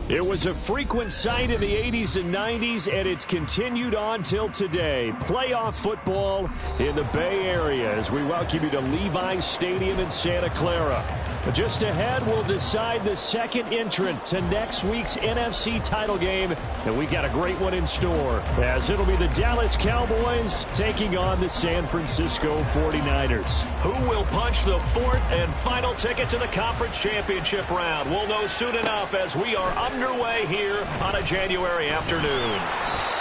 It was a frequent sight in the 80s and 90s, and it's continued on till today. Playoff football in the Bay Area as we welcome you to Levi's Stadium in Santa Clara. Just ahead, we'll decide the second entrant to next week's NFC title game, and we got a great one in store, as it'll be the Dallas Cowboys taking on the San Francisco 49ers. Who will punch the fourth and final ticket to the conference championship round? We'll know soon enough as we are underway here on a January afternoon.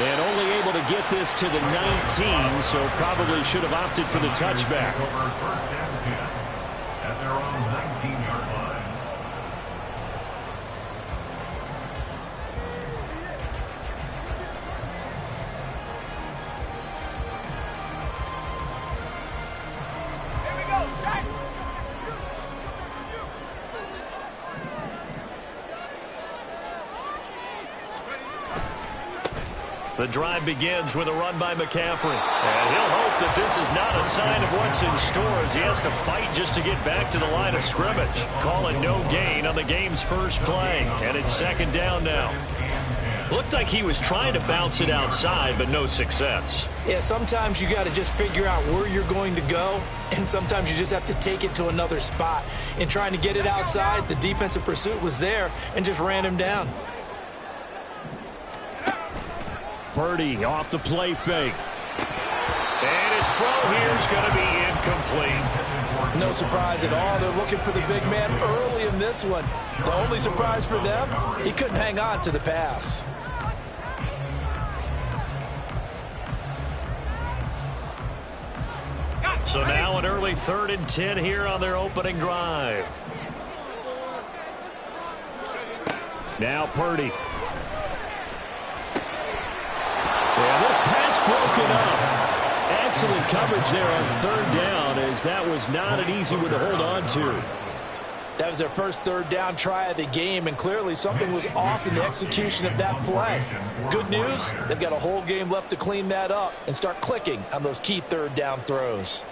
And only able to get this to the 19, so probably should have opted for the touchback. At their own 19-yard line. Here we go, Shaq. The drive begins with a run by McCaffrey. And he'll hope that this is not a sign of what's in store as he has to fight just to get back to the line of scrimmage. Calling no gain on the game's first play. And it's second down now. Looked like he was trying to bounce it outside, but no success. Yeah, sometimes you got to just figure out where you're going to go, and sometimes you just have to take it to another spot. In trying to get it outside, the defensive pursuit was there and just ran him down. Purdy off the play fake. And his throw here is going to be incomplete. No surprise at all. They're looking for the big man early in this one. The only surprise for them, he couldn't hang on to the pass. So now an early 3rd and 10 here on their opening drive. Now Purdy. And this pass broken up. Excellent coverage there on 3rd down, as that was not an easy one to hold on to. That was their first 3rd down try of the game, and clearly something was off in the execution of that play. Good news, they've got a whole game left to clean that up and start clicking on those key 3rd down throws.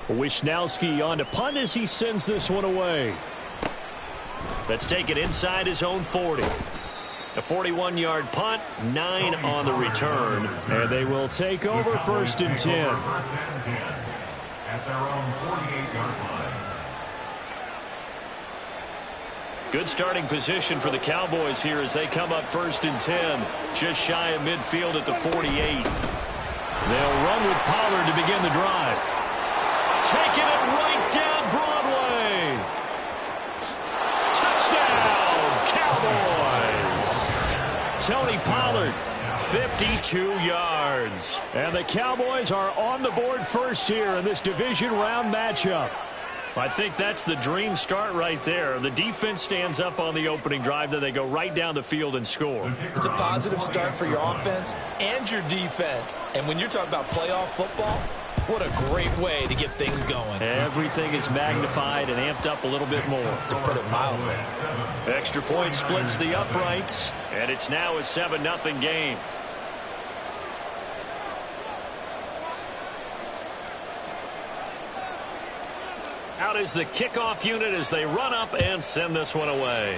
Wishnowski on to punt as he sends this one away. Let's take it inside his own 40. A 41-yard punt, 9 on the return. And they will take over 1st and 10. At their own 48-yard line. Good starting position for the Cowboys here as they come up 1st and 10. Just shy of midfield at the 48. They'll run with Pollard to begin the drive. Taking it right down Broadway. Touchdown, Cowboys. Tony Pollard, 52 yards. and the Cowboys are on the board first here in this division round matchup. I think that's the dream start right there. The defense stands up on the opening drive, then they go right down the field and score. It's a positive start for your offense and your defense. And when you're talking about playoff football, what a great way to get things going. Everything is magnified and amped up a little bit more. To put it mildly. Extra point splits the uprights, and it's now a 7-0 game. Out is the kickoff unit as they run up and send this one away.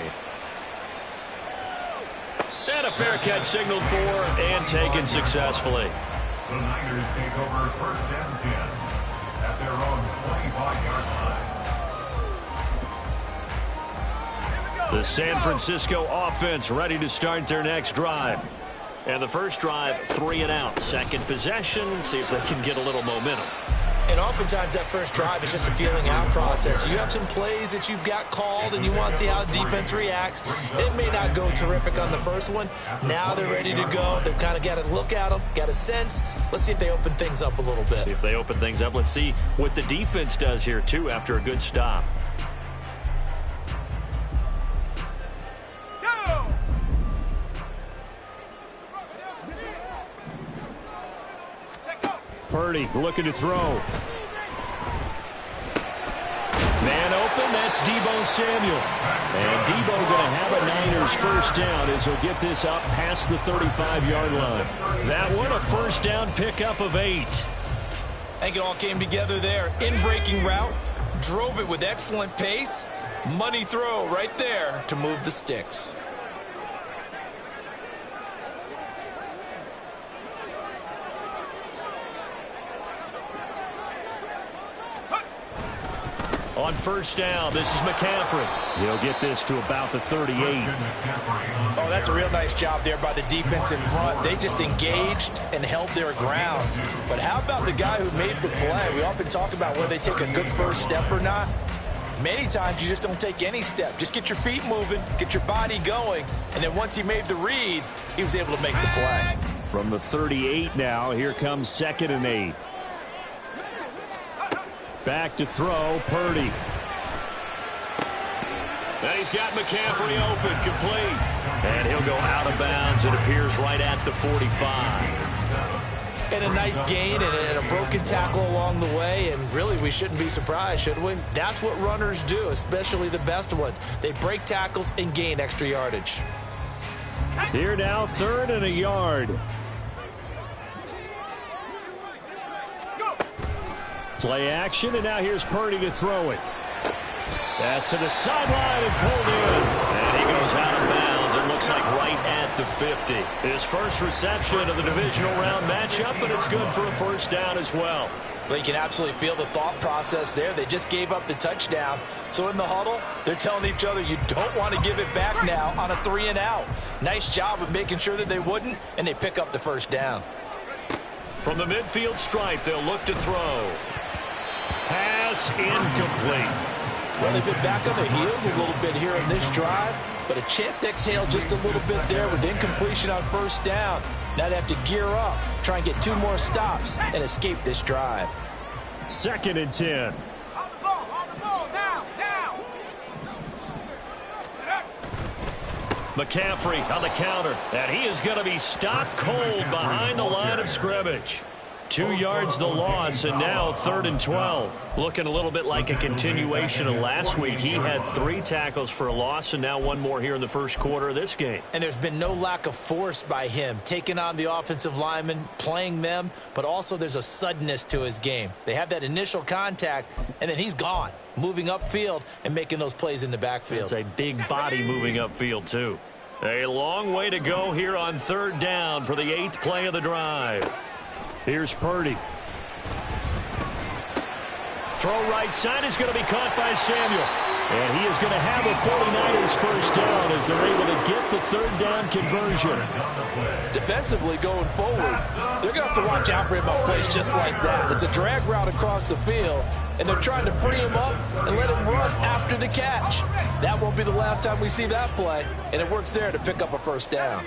And a fair catch signaled for and taken successfully. The Niners take over 1st and 10 at their own 25-yard line. The San Francisco offense ready to start their next drive. And the first drive, 3 and out. Second possession, see if they can get a little momentum. And oftentimes that first drive is just a feeling out process. You have some plays that you've got called and you want to see how the defense reacts. It may not go terrific on the first one. Now they're ready to go. They've kind of got to look at them, got a sense. Let's see if they open things up a little bit. See if they open things up. Let's see what the defense does here, too, after a good stop. Purdy looking to throw. Man open, that's Deebo Samuel. And Deebo going to have a Niners first down as he'll get this up past the 35-yard line. That one, a first down pickup of 8. I think it all came together there. In-breaking route, drove it with excellent pace, Money throw right there to move the sticks. On first down, this is McCaffrey. He'll get this to about the 38. Oh, that's a real nice job there by the defense in front. They just engaged and held their ground. But how about the guy who made the play? We often talk about whether they take a good first step or not. Many times you just don't take any step. Just get your feet moving, get your body going, and then once he made the read, he was able to make the play. From the 38 now, here comes 2nd and 8. Back to throw, Purdy. And he's got McCaffrey open, complete. And he'll go out of bounds. It appears right at the 45. And a nice gain and a broken tackle along the way, and really we shouldn't be surprised, should we? That's what runners do, especially the best ones. They break tackles and gain extra yardage. Here now, 3rd and a yard. Play action, and now here's Purdy to throw it. Pass to the sideline and pulled in. And he goes out of bounds. It looks like right at the 50. His first reception of the divisional round matchup, but it's good for a first down as well. Well, you can absolutely feel the thought process there. They just gave up the touchdown. So in the huddle, they're telling each other, you don't want to give it back now on a 3 and out. Nice job of making sure that they wouldn't, and they pick up the first down. From the midfield stripe, they'll look to throw. Pass incomplete. Well, they've been back on the heels a little bit here in this drive, but a chance to exhale just a little bit there with incompletion on first down. Now they have to gear up, try and get 2 more stops, and escape this drive. 2nd and 10. On the ball, now. McCaffrey on the counter, and he is going to be stopped cold behind the line of scrimmage. 2 yards the loss, and now 3rd and 12. Looking a little bit like a continuation of last week. He had 3 tackles for a loss, and now 1 more here in the first quarter of this game. And there's been no lack of force by him, taking on the offensive linemen, playing them, but also there's a suddenness to his game. They have that initial contact, and then he's gone, moving upfield and making those plays in the backfield. It's a big body moving upfield, too. A long way to go here on 3rd down for the 8th play of the drive. Here's Purdy. Throw right side is going to be caught by Samuel. And he is going to have a 49ers first down as they're able to get the 3rd down conversion. Defensively going forward, they're going to have to watch out for him on plays just like that. It's a drag route across the field, and they're trying to free him up and let him run after the catch. That won't be the last time we see that play, and it works there to pick up a first down.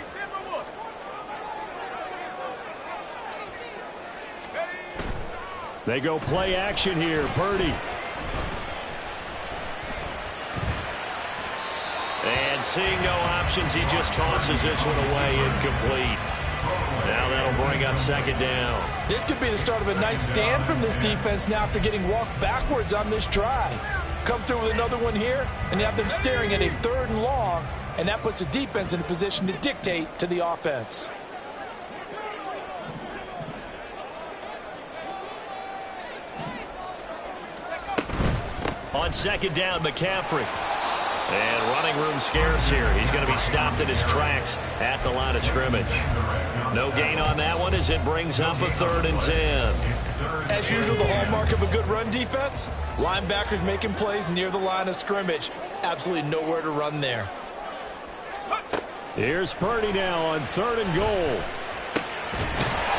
They go play action here. Purdy. And seeing no options, he just tosses this one away, incomplete. Now that'll bring up 2nd down. This could be the start of a nice stand from this defense now after getting walked backwards on this drive. Come through with another one here, and you have them staring at a 3rd and long, and that puts the defense in a position to dictate to the offense. On 2nd down, McCaffrey. And running room scarce here. He's going to be stopped in his tracks at the line of scrimmage. No gain on that one as it brings up a 3rd and 10. As usual, the hallmark of a good run defense, linebackers making plays near the line of scrimmage. Absolutely nowhere to run there. Here's Purdy now on 3rd and goal.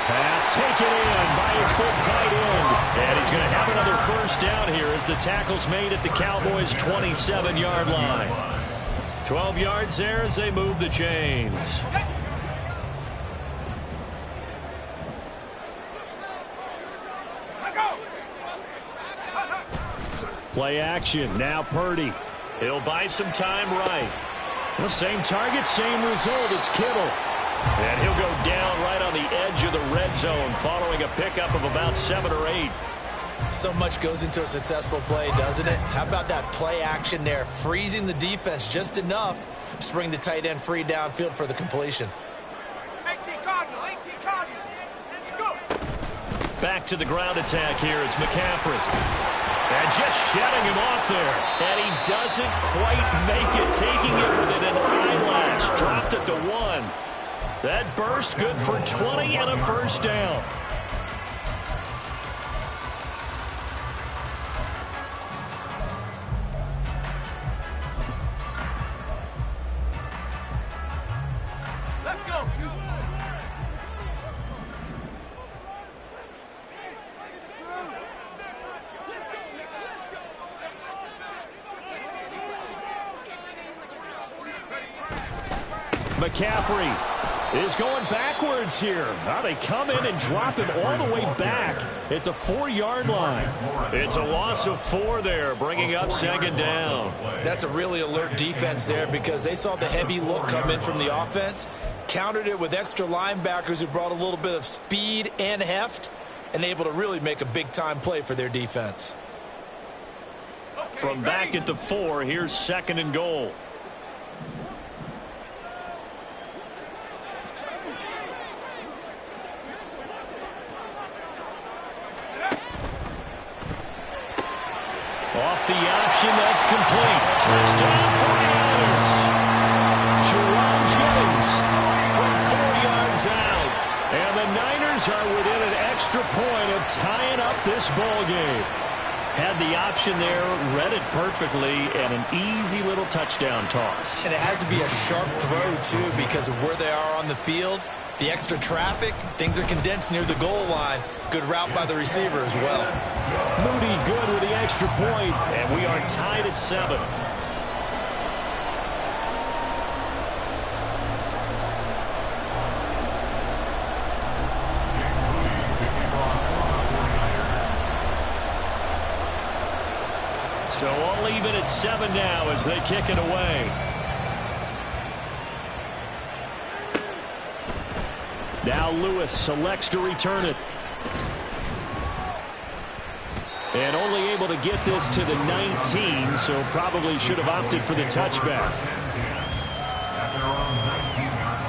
Pass taken in by his big tight end. And he's going to have another first down here as the tackle's made at the Cowboys' 27-yard line. 12 yards there as they move the chains. Play action. Now Purdy. He'll buy some time right. The same target, same result. It's Kittle. And he'll go down right on the edge of the red zone following a pickup of about 7 or 8. So much goes into a successful play, doesn't it? How about that play action there, freezing the defense just enough to bring the tight end free downfield for the completion. 18 Cardinal. Let's go. Back to the ground attack here. It's McCaffrey. And just shedding him off there. And he doesn't quite make it, taking it within an eyelash. Dropped it to 1. That burst good for 20 and a first down. Let's go. McCaffrey is going backwards here. Now they come in and drop him all the way back at the 4-yard line. It's a loss of 4 there, bringing up second down. That's a really alert defense there because they saw the heavy look come in from the offense, countered it with extra linebackers who brought a little bit of speed and heft, and able to really make a big-time play for their defense. From back at the 4, here's second and goal. Off the option, that's complete. Touchdown, 49ers. Jerome Jennings from 4 yards out. And the Niners are within an extra point of tying up this ball game. Had the option there, read it perfectly, and an easy little touchdown toss. And it has to be a sharp throw, too, because of where they are on the field. The extra traffic, things are condensed near the goal line. Good route by the receiver as well. Moody good with the extra point. And we are tied at 7. So all even at 7 now as they kick it away. Now Lewis selects to return it. And only able to get this to the 19, so probably should have opted for the touchback. At their own 19-yard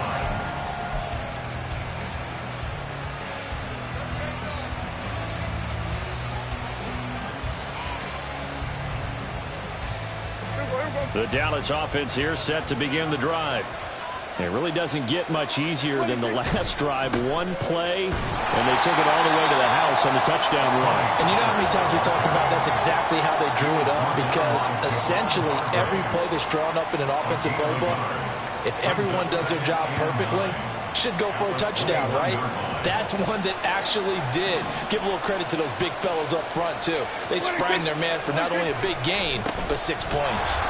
line. The Dallas offense here set to begin the drive. It really doesn't get much easier than the last drive. One play, and they took it all the way to the house on the touchdown run. And you know how many times we talk about that's exactly how they drew it up, because essentially every play that's drawn up in an offensive playbook, if everyone does their job perfectly, should go for a touchdown, right? That's one that actually did. Give a little credit to those big fellas up front, too. They sprang their man for not only a big gain, but 6 points.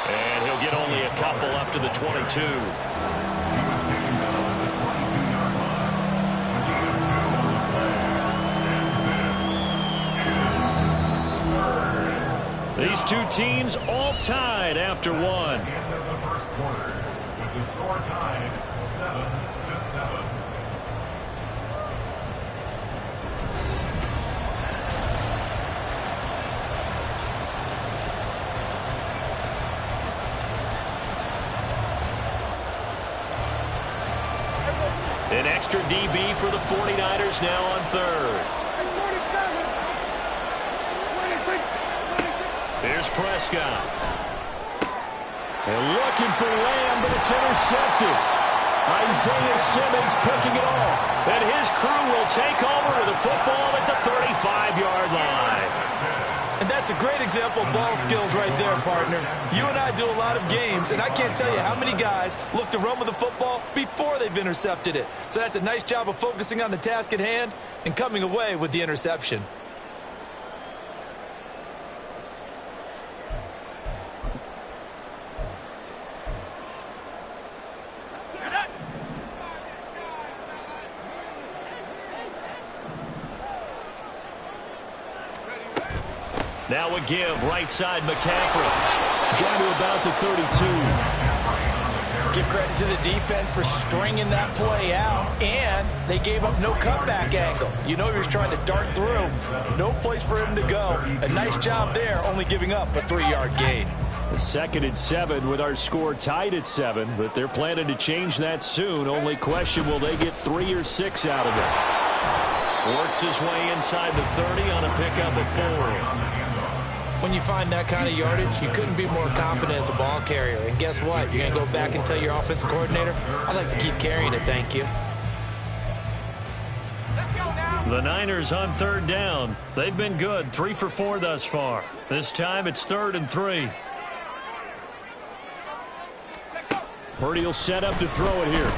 And he'll get only a couple up to the 22. These two teams all tied after one. End of the first quarter, with the score tied 7-7. An extra DB for the 49ers now on third. Here's Prescott. And looking for Lamb, but it's intercepted. Isaiah Simmons picking it off. And his crew will take over with the football at the 35-yard line. And that's a great example of ball skills right there, partner. You and I do a lot of games, and I can't tell you how many guys look to run with the football before they've intercepted it. So that's a nice job of focusing on the task at hand and coming away with the interception. Now a give, right side McCaffrey. Down to about the 32. Give credit to the defense for stringing that play out, and they gave up no cutback angle. You know he was trying to dart through. No place for him to go. A nice job there, only giving up a 3-yard gain. The 2nd and 7 with our score tied at 7, but they're planning to change that soon. Only question, will they get 3 or 6 out of it? Works his way inside the 30 on a pickup of 4. When you find that kind of yardage, you couldn't be more confident as a ball carrier. And guess what? You're going to go back and tell your offensive coordinator, I'd like to keep carrying it, thank you. The Niners on third down. They've been good, 3 for 4 thus far. This time it's 3rd and 3. Purdy will set up to throw it here.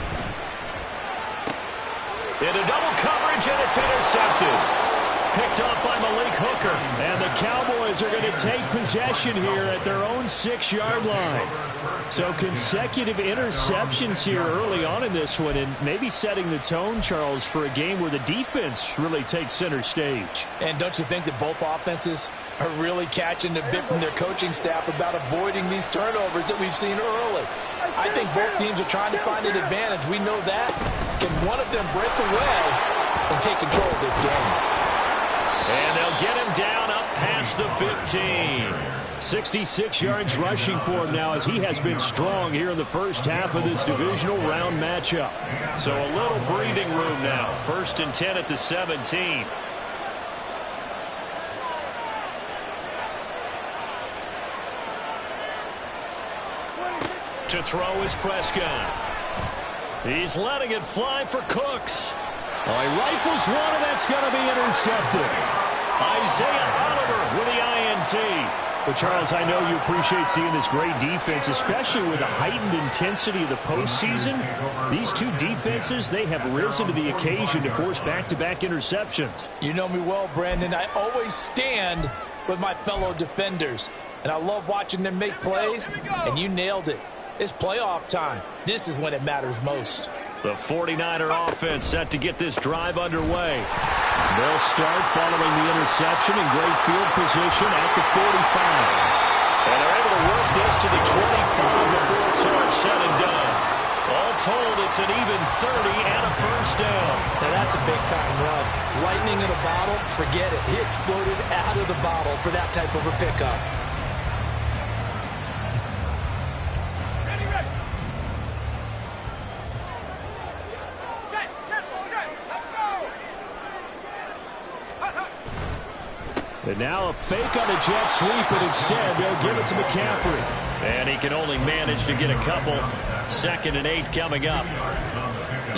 Into double coverage, and it's intercepted. Picked off by Malik Hooker. And the Cowboys are going to take possession here at their own 6-yard line. So consecutive interceptions here early on in this one, and maybe setting the tone, Charles, for a game where the defense really takes center stage. And don't you think that both offenses are really catching a bit from their coaching staff about avoiding these turnovers that we've seen early? I think both teams are trying to find an advantage. We know that. Can one of them break away and take control of this game? And they'll get him down up past the 15. 66 yards rushing for him now, as he has been strong here in the first half of this divisional round matchup. So a little breathing room now. 1st and 10 at the 17. To throw is Prescott. He's letting it fly for Cooks. Well, he rifles one, and that's going to be intercepted. Isaiah Oliver with the INT. But, Charles, I know you appreciate seeing this great defense, especially with the heightened intensity of the postseason. These two defenses, they have risen to the occasion to force back-to-back interceptions. You know me well, Brandon. I always stand with my fellow defenders, and I love watching them make plays, and you nailed it. It's playoff time. This is when it matters most. The 49er offense set to get this drive underway. They'll start following the interception in great field position at the 45. And they're able to work this to the 25 before it's all said and done. All told, it's an even 30 and a first down. Now that's a big-time run. Lightning in a bottle, forget it. He exploded out of the bottle for that type of a pickup. And now a fake on a jet sweep, but instead they'll give it to McCaffrey. And he can only manage to get a couple. 2nd and 8 coming up.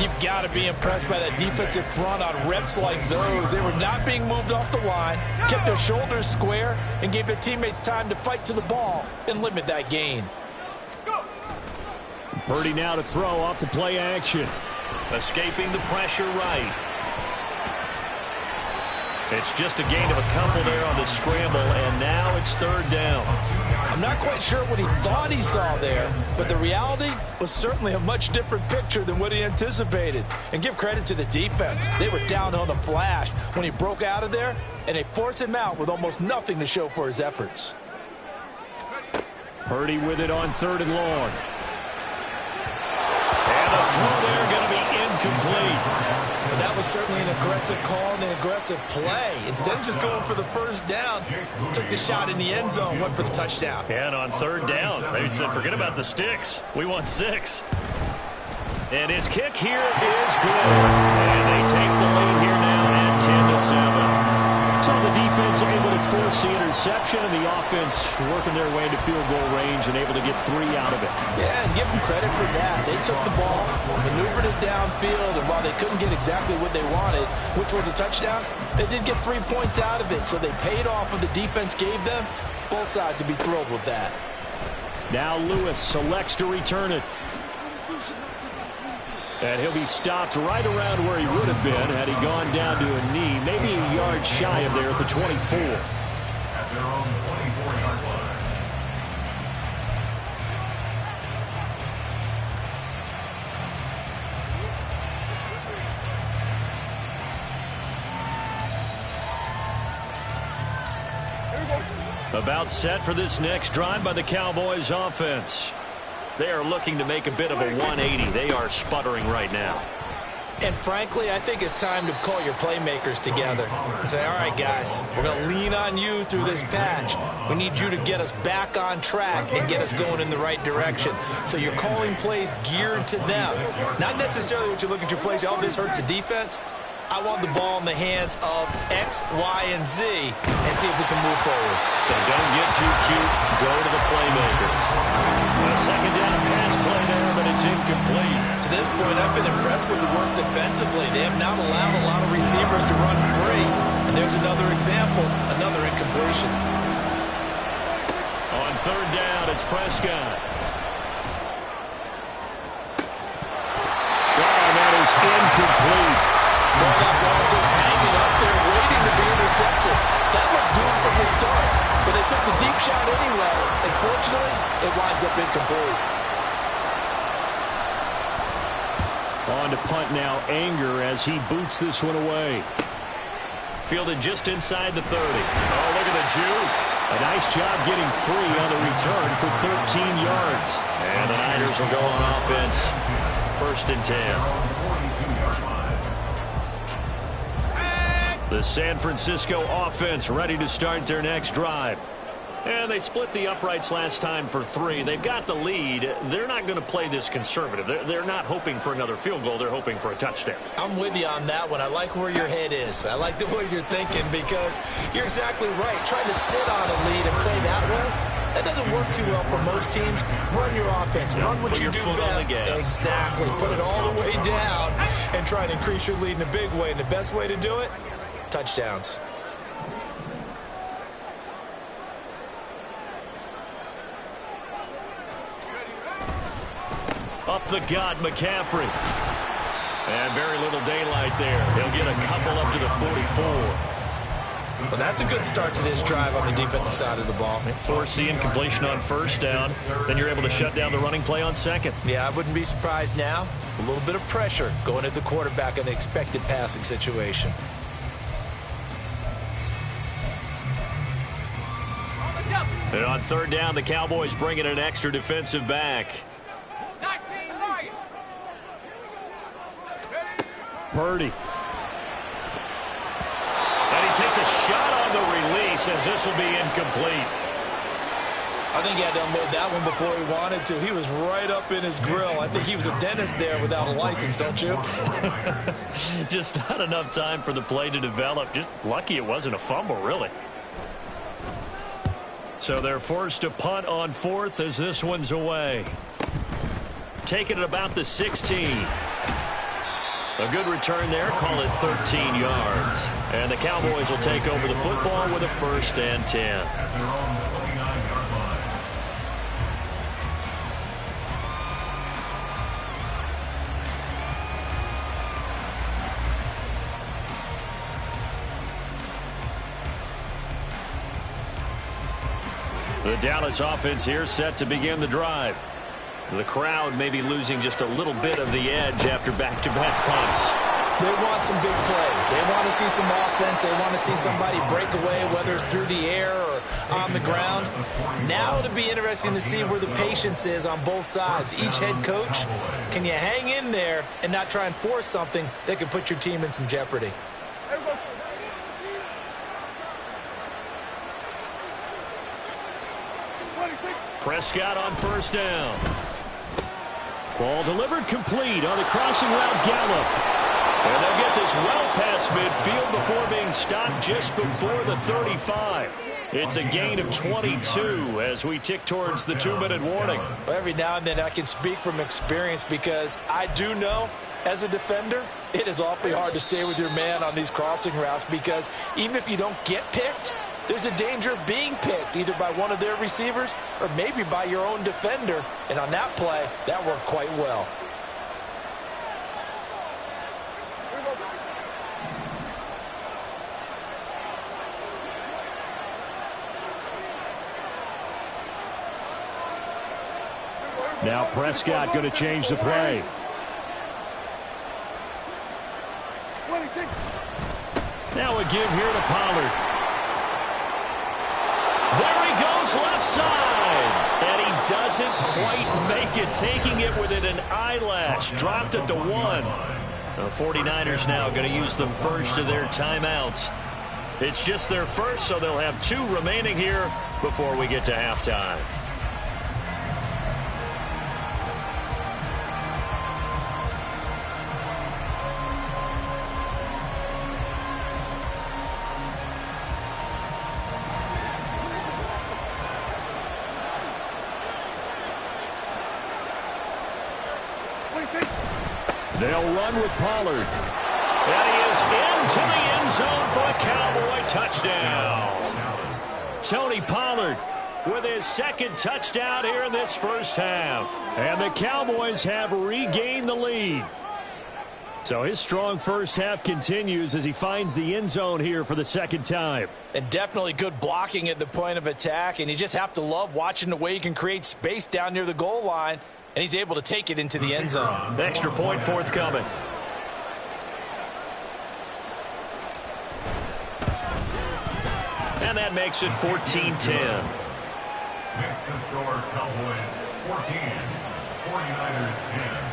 You've got to be impressed by that defensive front on reps like those. They were not being moved off the line, kept their shoulders square, and gave their teammates time to fight to the ball and limit that gain. Purdy now to throw off the play action. Escaping the pressure right. It's just a gain of a couple there on the scramble, and now it's 3rd down. I'm not quite sure what he thought he saw there, but the reality was certainly a much different picture than what he anticipated. And give credit to the defense. They were down on the flash when he broke out of there, and they forced him out with almost nothing to show for his efforts. Purdy with it on 3rd and long. And the throw there going to be incomplete. But that was certainly an aggressive call and an aggressive play. Instead of just going for the first down, took the shot in the end zone, went for the touchdown. And on 3rd down, they said, forget about the sticks. We want 6. And his kick here is good. And they take the lead here now at 10-7. So the defense able to force the interception, and the offense working their way into field goal range and able to get 3 out of it. Yeah, and give them credit for that. They took the ball, maneuvered it downfield, and while they couldn't get exactly what they wanted, which was a touchdown, they did get 3 points out of it, so they paid off what the defense gave them. Both sides would be thrilled with that. Now Lewis selects to return it. And he'll be stopped right around where he would have been had he gone down to a knee, maybe a yard shy of there at the 24. At their own 24-yard line. About set for this next drive by the Cowboys offense. They are looking to make a bit of a 180. They are sputtering right now. And frankly, I think it's time to call your playmakers together and say, all right, guys, we're going to lean on you through this patch. We need you to get us back on track and get us going in the right direction. So you're calling plays geared to them. Not necessarily what you look at your plays, oh, this hurts the defense. I want the ball in the hands of X, Y, and Z and see if we can move forward. So don't get too cute. Go to the playmakers. A second down pass play there, but it's incomplete. To this point, I've been impressed with the work defensively. They have not allowed a lot of receivers to run free. And there's another example, another incompletion. On third down, it's Prescott. That is incomplete. Well, that ball's just hanging up there, waiting to be intercepted. That looked doomed from the start, but they took the deep shot anyway, and fortunately, it winds up incomplete. On to punt now, Anger, as he boots this one away. Fielded just inside the 30. Oh, look at the juke. A nice job getting free on the return for 13 yards. And the Niners will go on offense. First and 10. The San Francisco offense ready to start their next drive. And they split the uprights last time for 3. They've got the lead. They're not going to play this conservative. They're not hoping for another field goal. They're hoping for a touchdown. I'm with you on that one. I like where your head is. I like the way you're thinking because you're exactly right. Trying to sit on a lead and play that way, that doesn't work too well for most teams. Run your offense. Run what you do best. Exactly. Put it all the way down and try and increase your lead in a big way. And the best way to do it, touchdowns. Up the gut, McCaffrey. And very little daylight there. He'll get a couple up to the 44. Well, that's a good start to this drive on the defensive side of the ball. Force the incompletion on first down. Then you're able to shut down the running play on second. Yeah, I wouldn't be surprised now. A little bit of pressure going at the quarterback in an expected passing situation. And on third down, the Cowboys bring in an extra defensive back. Purdy. And he takes a shot on the release as this will be incomplete. I think he had to unload that one before he wanted to. He was right up in his grill. I think he was a dentist there without a license, don't you? Just not enough time for the play to develop. Just lucky it wasn't a fumble, really. So they're forced to punt on fourth as this one's away. Taking it about the 16. A good return there. Call it 13 yards. And the Cowboys will take over the football with a first and 10. The Dallas offense here set to begin the drive. The crowd may be losing just a little bit of the edge after back-to-back punts. They want some big plays. They want to see some offense. They want to see somebody break away, whether it's through the air or on the ground. Now it'll be interesting to see where the patience is on both sides. Each head coach, can you hang in there and not try and force something that could put your team in some jeopardy? Prescott on first down. Ball delivered complete on the crossing route Gallup. And they'll get this well past midfield before being stopped just before the 35. It's a gain of 22 as we tick towards the 2-minute warning. Well, every now and then I can speak from experience because I do know as a defender it is awfully hard to stay with your man on these crossing routes because even if you don't get picked, there's a danger of being picked either by one of their receivers or maybe by your own defender. And on that play, that worked quite well. Now Prescott going to change the play. Now a give here to Pollard. There he goes left side. And he doesn't quite make it, taking it within an eyelash. Dropped at the 1. The 49ers now going to use the first of their timeouts. It's just their first, so they'll have 2 remaining here before we get to halftime. They'll run with Pollard. And he is into the end zone for a Cowboy touchdown. Tony Pollard with his second touchdown here in this first half. And the Cowboys have regained the lead. So his strong first half continues as he finds the end zone here for the second time. And definitely good blocking at the point of attack. And you just have to love watching the way he can create space down near the goal line. And he's able to take it into the end zone. The extra point forthcoming. And that makes it 14-10. Makes the score Cowboys 14, 49ers 10.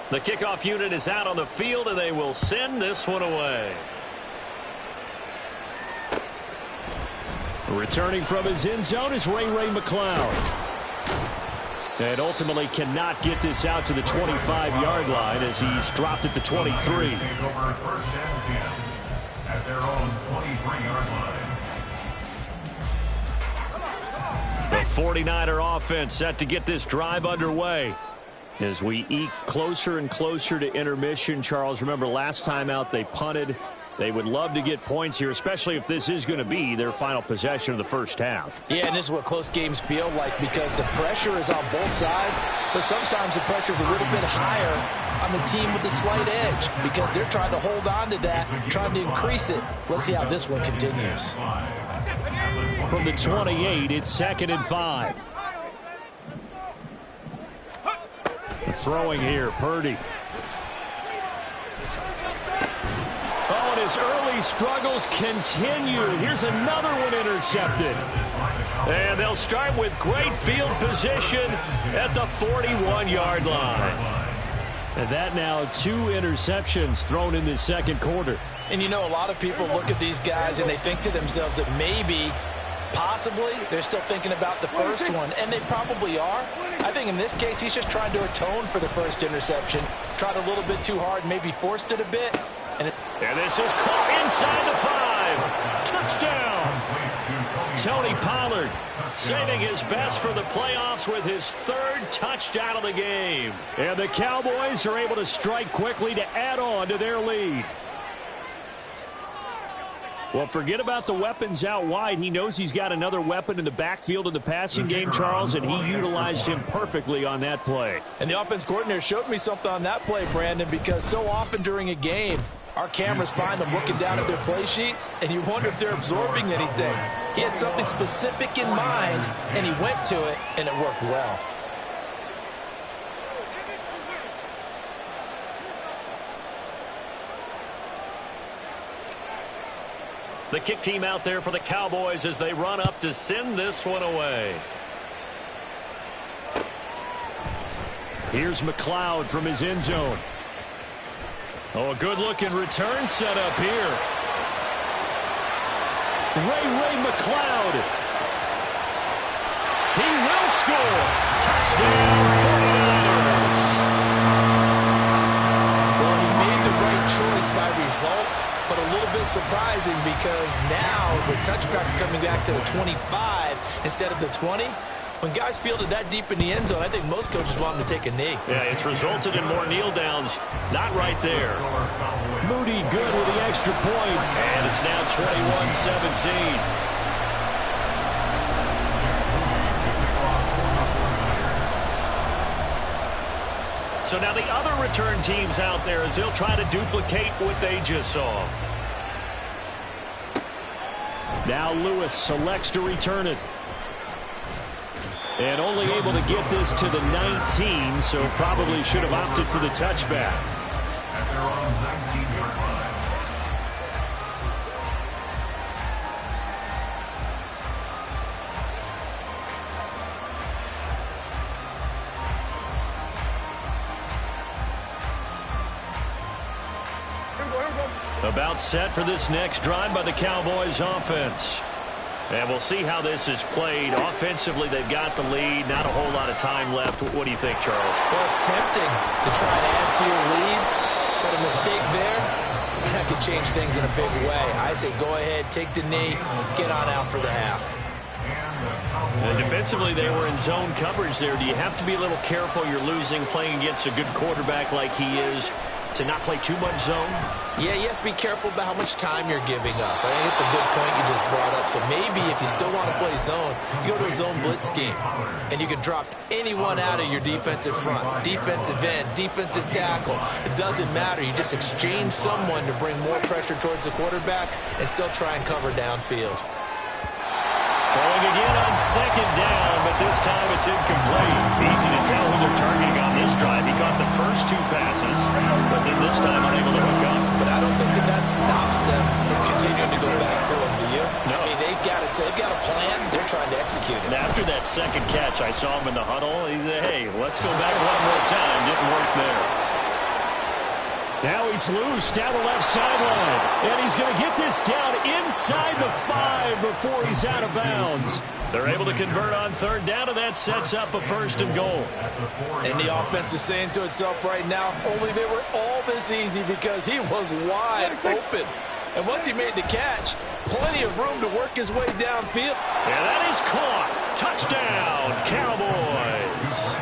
The kickoff unit is out on the field, and they will send this one away. Returning from his end zone is Ray McCloud. And ultimately cannot get this out to the 25-yard line as he's dropped at the 23. Take over first and 10 at their own 23-yard line. The 49er offense set to get this drive underway. As we eke closer and closer to intermission, Charles, remember last time out they punted. They would love to get points here, especially if this is going to be their final possession of the first half. Yeah, and this is what close games feel like because the pressure is on both sides, but sometimes the pressure is a little bit higher on the team with the slight edge because they're trying to hold on to that, trying to increase it. Let's see how this one continues. From the 28, it's 2nd and 5. Throwing here, Purdy. Oh, and his early struggles continue. Here's another one intercepted. And they'll start with great field position at the 41-yard line. And that now 2 interceptions thrown in this second quarter. And you know, a lot of people look at these guys and they think to themselves that maybe, possibly, they're still thinking about the first one, and they probably are. I think in this case, he's just trying to atone for the first interception. Tried a little bit too hard, maybe forced it a bit. And this is caught inside the 5. Touchdown! Tony Pollard saving his best for the playoffs with his 3rd touchdown of the game. And the Cowboys are able to strike quickly to add on to their lead. Well, forget about the weapons out wide. He knows he's got another weapon in the backfield in the passing game, Charles, and he utilized him perfectly on that play. And the offense coordinator showed me something on that play, Brandon, because so often during a game, our cameras find them looking down at their play sheets, and you wonder if they're absorbing anything. He had something specific in mind, and he went to it, and it worked well. The kick team out there for the Cowboys as they run up to send this one away. Here's McCloud from his end zone. Oh, a good-looking return set up here. Ray McCloud. He will score. Touchdown, 49ers. Well, he made the right choice by result, but a little bit surprising because now the touchback's coming back to the 25 instead of the 20. When guys fielded that deep in the end zone, I think most coaches want them to take a knee. Yeah, it's resulted in more kneel downs. Not right there. Moody good with the extra point. And it's now 21-17. So now the other return teams out there as they'll try to duplicate what they just saw. Now Lewis selects to return it. And only able to get this to the 19, so probably should have opted for the touchback. At their own 19-yard line. About set for this next drive by the Cowboys offense. And we'll see how this is played. Offensively, they've got the lead. Not a whole lot of time left. What do you think, Charles? Well, it's tempting to try and add to your lead, But a mistake there, that could change things in a big way. I say go ahead, take the knee, get on out for the half. And defensively, they were in zone coverage there. Do you have to be a little careful? You're losing playing against a good quarterback like he is to not play too much zone? Yeah, you have to be careful about how much time you're giving up. I think it's a good point you just brought up. So maybe if you still want to play zone, you go to a zone blitz scheme. And you can drop anyone out of your defensive front. Defensive end, defensive tackle. It doesn't matter. You just exchange someone to bring more pressure towards the quarterback and still try and cover downfield. Throwing again on second down, but this time it's incomplete. Easy to tell who they're targeting on this drive. He caught the first two passes, but then this time unable to hook up. But I don't think that stops them from continuing to go back to him, do you? No. I mean, they've got a plan. They're trying to execute it. And after that second catch, I saw him in the huddle. He said, hey, let's go back one more time. Didn't work there. Now he's loose down the left sideline. And he's going to get this down inside the 5 before he's out of bounds. They're able to convert on third down, and that sets up a 1st and goal. And the offense is saying to itself right now, only they were all this easy because he was wide open. And once he made the catch, plenty of room to work his way downfield. And that is caught. Touchdown, Cowboys.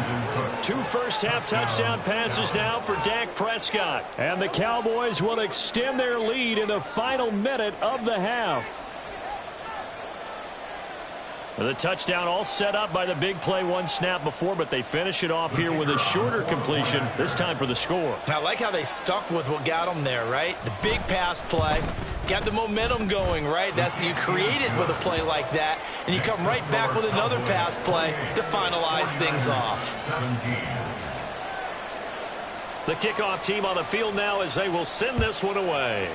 2 first-half touchdown passes now for Dak Prescott. And the Cowboys will extend their lead in the final minute of the half. The touchdown all set up by the big play one snap before, but they finish it off here with a shorter completion, this time for the score. I like how they stuck with what got them there, right? The big pass play, got the momentum going, right? That's you create it with a play like that, and you come right back with another pass play to finalize things off. The kickoff team on the field now as they will send this one away.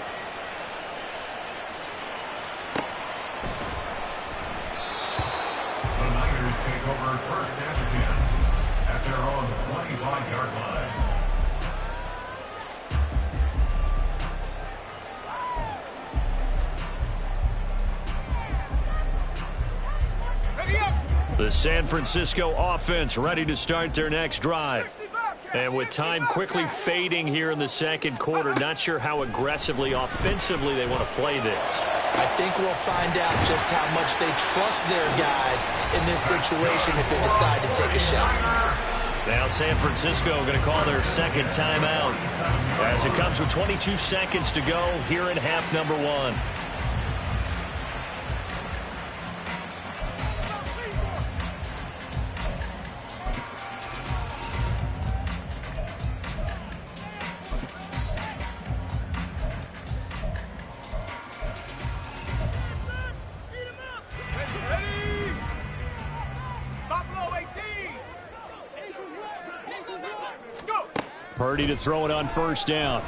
Over 1st and 10 at their own 25-yard line. Ready up. The San Francisco offense ready to start their next drive. And with time quickly fading here in the second quarter, not sure how aggressively, offensively they want to play this. I think we'll find out just how much they trust their guys in this situation if they decide to take a shot. Now San Francisco going to call their second timeout as it comes with 22 seconds to go here in half number 1. Purdy to throw it on 1st down.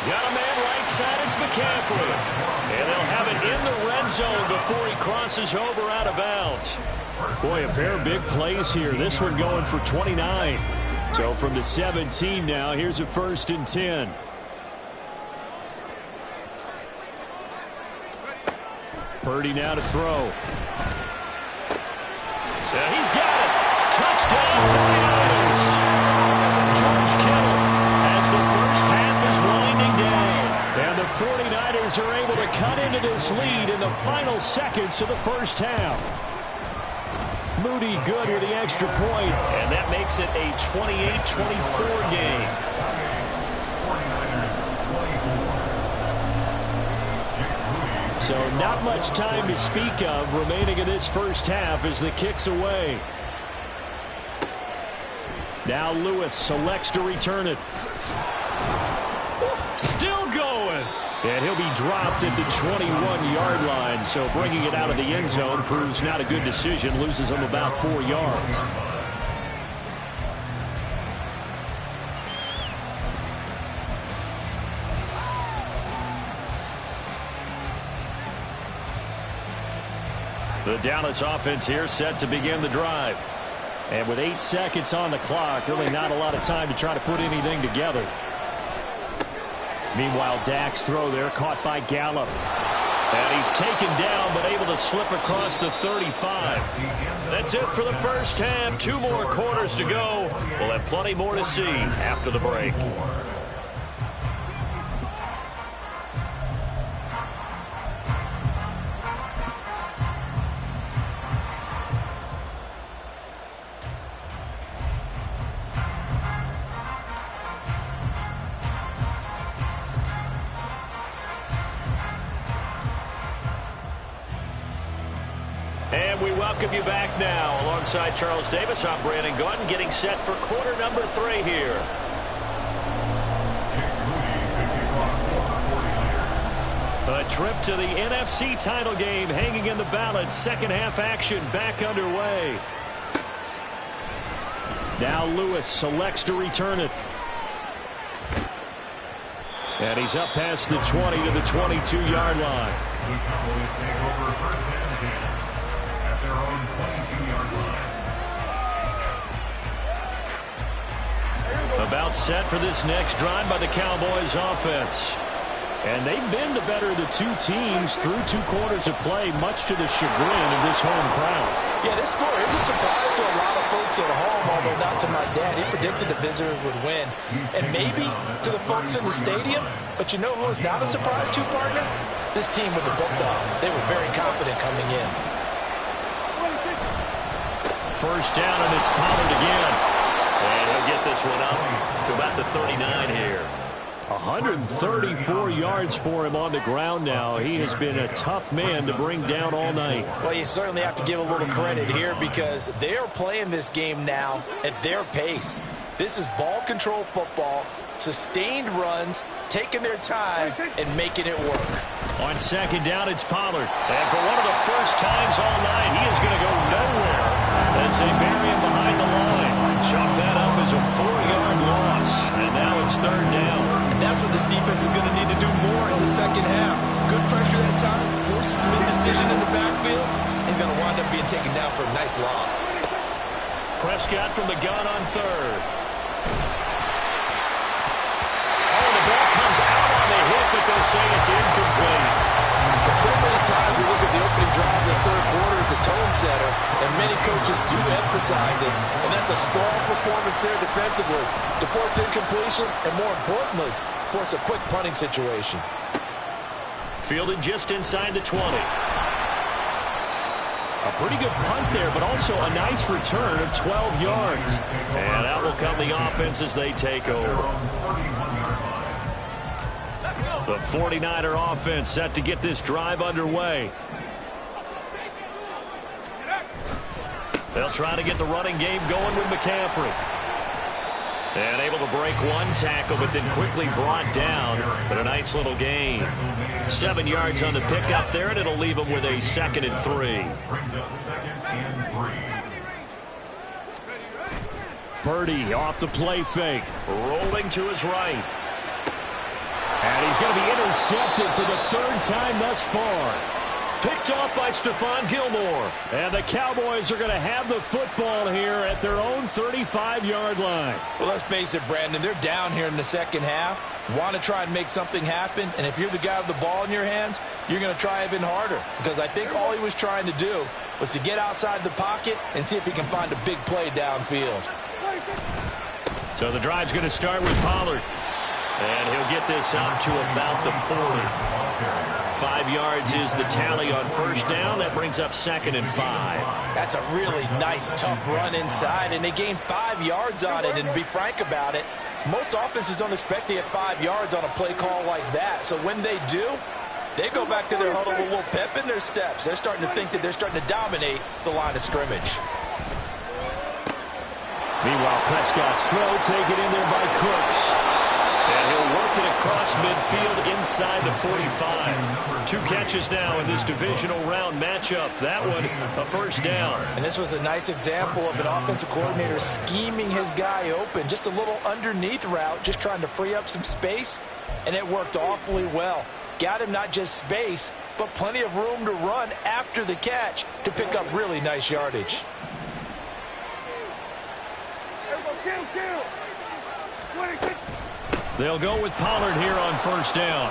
Got a man right side. It's McCaffrey. And they'll have it in the red zone before he crosses over out of bounds. Boy, a pair of big plays here. This one going for 29. So from the 17 now, here's a 1st and 10. Purdy now to throw. Yeah, he's got it. Touchdown 49ers. George Kittle as the first half is winding down. And the 49ers are able to cut into this lead in the final seconds of the first half. Moody good with the extra point. And that makes it a 28-24 game. So not much time to speak of remaining in this first half as the kick's away. Now Lewis selects to return it. Still going. And he'll be dropped at the 21-yard line. So bringing it out of the end zone proves not a good decision. Loses him about 4 yards. The Dallas offense here set to begin the drive. And with 8 seconds on the clock, really not a lot of time to try to put anything together. Meanwhile, Dak's throw there caught by Gallup. And he's taken down, but able to slip across the 35. That's it for the first half. 2 more quarters to go. We'll have plenty more to see after the break. And we welcome you back now. Alongside Charles Davis, I'm Brandon Gordon, getting set for quarter number 3 here. A trip to the NFC title game hanging in the balance. Second half action back underway. Now Lewis selects to return it. And he's up past the 20 to the 22-yard line. The Cowboys take over first and 10 at their own 22-yard line. About set for this next drive by the Cowboys offense. And they've been the better of the 2 teams through 2 quarters of play, much to the chagrin of this home crowd. Yeah, this score is a surprise to a lot of folks at home, although not to my dad. He predicted the visitors would win. And maybe to the folks in the stadium. But you know who is not a surprise to, partner? This team with the football. They were very confident coming in. First down, and it's Pollard again. And he'll get this one up to about the 39 here. 134 yards for him on the ground now. He has been a tough man to bring down all night. Well, you certainly have to give a little credit here because they are playing this game now at their pace. This is ball control football, sustained runs, taking their time, and making it work. On second down, it's Pollard. And for one of the first times all night, he is going to go nowhere as they bury him behind the line. Chalk that up as a 4-yard loss. And now it's third down. And that's what this defense is going to need to do more in the second half. Good pressure that time, forces some indecision in the backfield. He's going to wind up being taken down for a nice loss. Prescott from the gun on third. Oh, the ball comes out on the hit, but they'll say it's incomplete. But so many times we look at the opening drive of the third quarter as a tone setter, and many coaches do emphasize it, and that's a strong performance there defensively to force incompletion and, more importantly, force a quick punting situation. Fielded just inside the 20. A pretty good punt there, but also a nice return of 12 yards. And out will come the offense as they take over. The 49er offense set to get this drive underway. They'll try to get the running game going with McCaffrey. And able to break one tackle, but then quickly brought down. But a nice little gain. 7 yards on the pickup there, and it'll leave them with a 2nd and 3. Brings up 2nd and 3. Purdy off the play fake. Rolling to his right. And he's going to be intercepted for the 3rd time thus far. Picked off by Stephon Gilmore. And the Cowboys are going to have the football here at their own 35-yard line. Well, let's face it, Brandon, they're down here in the second half. Want to try and make something happen, and if you're the guy with the ball in your hands, you're going to try even harder. Because I think all he was trying to do was to get outside the pocket and see if he can find a big play downfield. So the drive's going to start with Pollard. And he'll get this out to about the 40. 5 yards is the tally on first down. That brings up 2nd and 5. That's a really nice, tough run inside, and they gained 5 yards on it. And to be frank about it, most offenses don't expect to get 5 yards on a play call like that. So when they do, they go back to their huddle with a little pep in their steps. They're starting to think that they're starting to dominate the line of scrimmage. Meanwhile, Prescott's throw taken in there by Cooks. And he'll work it across midfield inside the 45. 2 catches now in this divisional round matchup. That one, a first down. And this was a nice example of an offensive coordinator scheming his guy open. Just a little underneath route, just trying to free up some space. And it worked awfully well. Got him not just space, but plenty of room to run after the catch to pick up really nice yardage. They'll go with Pollard here on first down.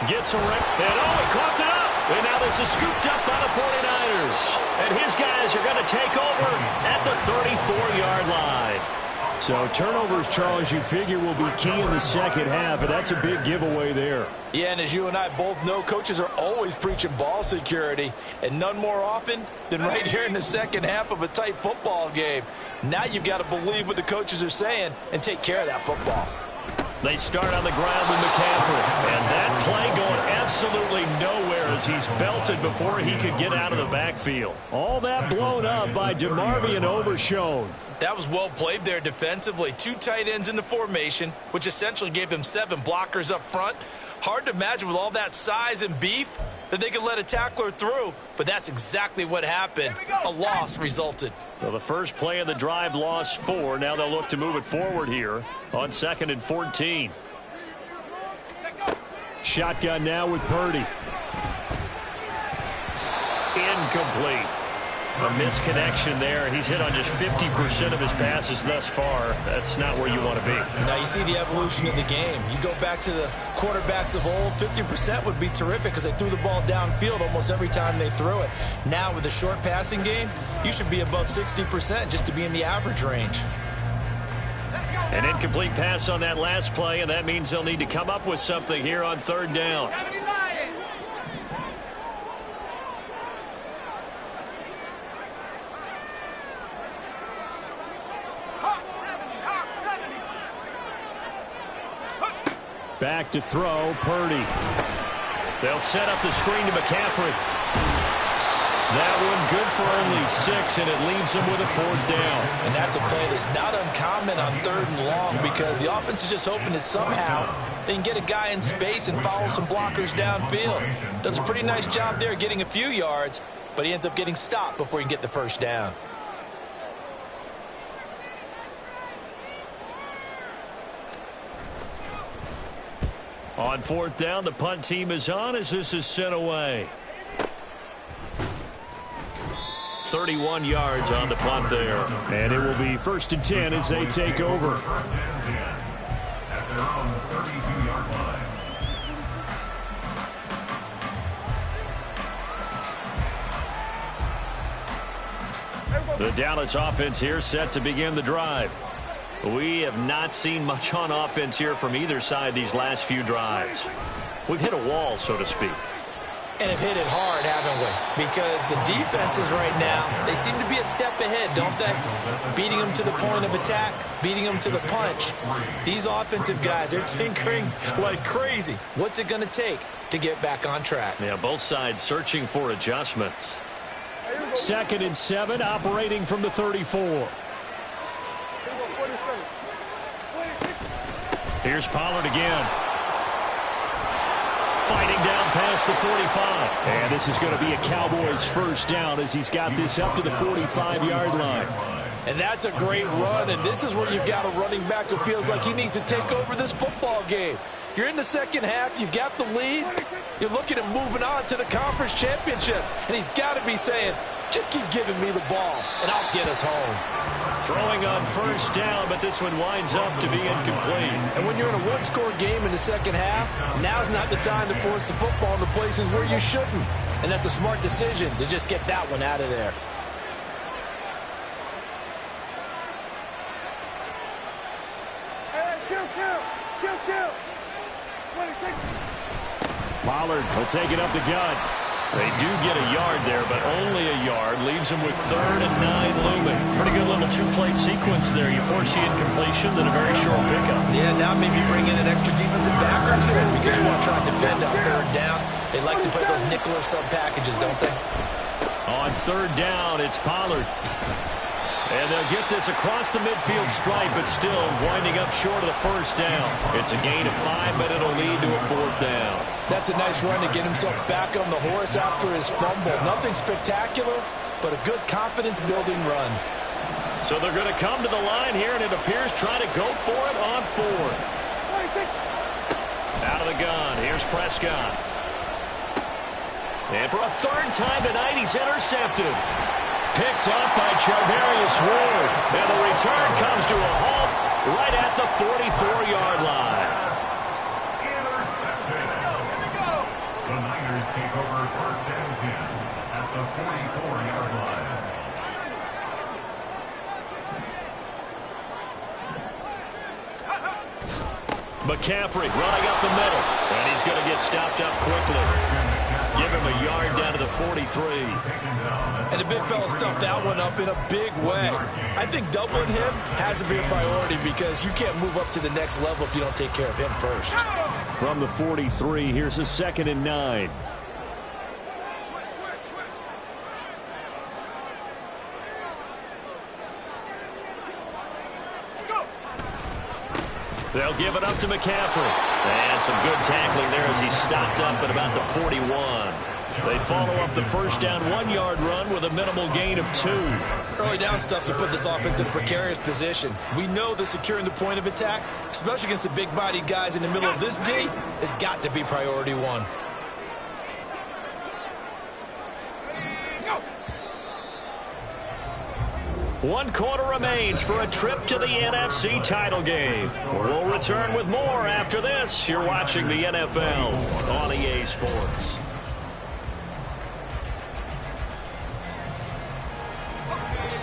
Gets around, and he coughed it up. And now this is scooped up by the 49ers. And his guys are going to take over at the 34-yard line. So turnovers, Charles, you figure will be key in the second half, and that's a big giveaway there. Yeah, and as you and I both know, coaches are always preaching ball security, and none more often than right here in the second half of a tight football game. Now you've got to believe what the coaches are saying and take care of that football. They start on the ground with McCaffrey. And that play going absolutely nowhere as he's belted before he could get out of the backfield. All that blown up by DeMarvion Overshown. That was well played there defensively. 2 tight ends in the formation, which essentially gave them 7 blockers up front. Hard to imagine with all that size and beef that they could let a tackler through, but that's exactly what happened. A loss resulted. So the first play of the drive lost 4. Now they'll look to move it forward here on 2nd and 14. Shotgun now with Purdy. Incomplete. A misconnection there. He's hit on just 50% of his passes thus far. That's not where you want to be. Now you see the evolution of the game. You go back to the quarterbacks of old, 50% would be terrific because they threw the ball downfield almost every time they threw it. Now with the short passing game, you should be above 60% just to be in the average range. An incomplete pass on that last play, and that means they'll need to come up with something here on 3rd down. Back to throw, Purdy. They'll set up the screen to McCaffrey. That one good for only 6, and it leaves them with a 4th down. And that's a play that's not uncommon on 3rd and long because the offense is just hoping that somehow they can get a guy in space and follow some blockers downfield. Does a pretty nice job there getting a few yards, but he ends up getting stopped before he can get the 1st down. On 4th down, the punt team is on as this is sent away. 31 yards on the punt there. And it will be 1st and 10 as they take over. 1st and 10 at their own 32-yard line. The Dallas offense here set to begin the drive. We have not seen much on offense here from either side these last few drives. We've hit a wall, so to speak. And have hit it hard, haven't we? Because the defenses right now, they seem to be a step ahead, don't they? Beating them to the point of attack, beating them to the punch. These offensive guys, they're tinkering like crazy. What's it going to take to get back on track? Yeah, both sides searching for adjustments. 2nd and 7, operating from the 34. Here's Pollard again. Fighting down past the 45. And this is going to be a Cowboys 1st down as he's got this up to the 45-yard line. And that's a great run, and this is where you've got a running back who feels like he needs to take over this football game. You're in the second half, you've got the lead, you're looking at moving on to the conference championship, and he's got to be saying, just keep giving me the ball, and I'll get us home. Throwing on 1st down, but this one winds up to be incomplete. And when you're in a one-score game in the second half, now's not the time to force the football in the places where you shouldn't. And that's a smart decision to just get that one out of there. Pollard will take it up the gut. They do get a yard there, but only a yard. Leaves them with 3rd and 9 looming. Pretty good little 2-play sequence there. You force the incompletion, then a very short pickup. Yeah, now maybe bring in an extra defensive back or two because you want to try and defend on 3rd down. They like to play those nickel or sub packages, don't they? On 3rd down, it's Pollard. And they'll get this across the midfield stripe, but still winding up short of the 1st down. It's a gain of 5, but it'll lead to a 4th down. That's a nice run to get himself back on the horse after his fumble. Nothing spectacular, but a good confidence-building run. So they're going to come to the line here, and it appears trying to go for it on 4th. Out of the gun, here's Prescott. And for a 3rd time tonight, he's intercepted. Picked up by Charvarius Ward. And the return comes to a halt right at the 44-yard line. Intercepted. The Niners take over first and 10 at the 44-yard line. McCaffrey running up the middle, and he's going to get stopped up quickly. Give him a yard down to the 43. And the big fella stuffed that one up in a big way. I think doubling him has to be a priority because you can't move up to the next level if you don't take care of him first. From the 43, here's a 2nd and 9. They'll give it up to McCaffrey. And some good tackling there as he stopped up at about the 41. They follow up the first down 1-yard run with a minimal gain of 2. Early down stuff to put this offense in a precarious position. We know that securing the point of attack, especially against the big-bodied guys in the middle of this D, has got to be priority 1. One quarter remains for a trip to the NFC title game. We'll return with more after this. You're watching the NFL on EA Sports.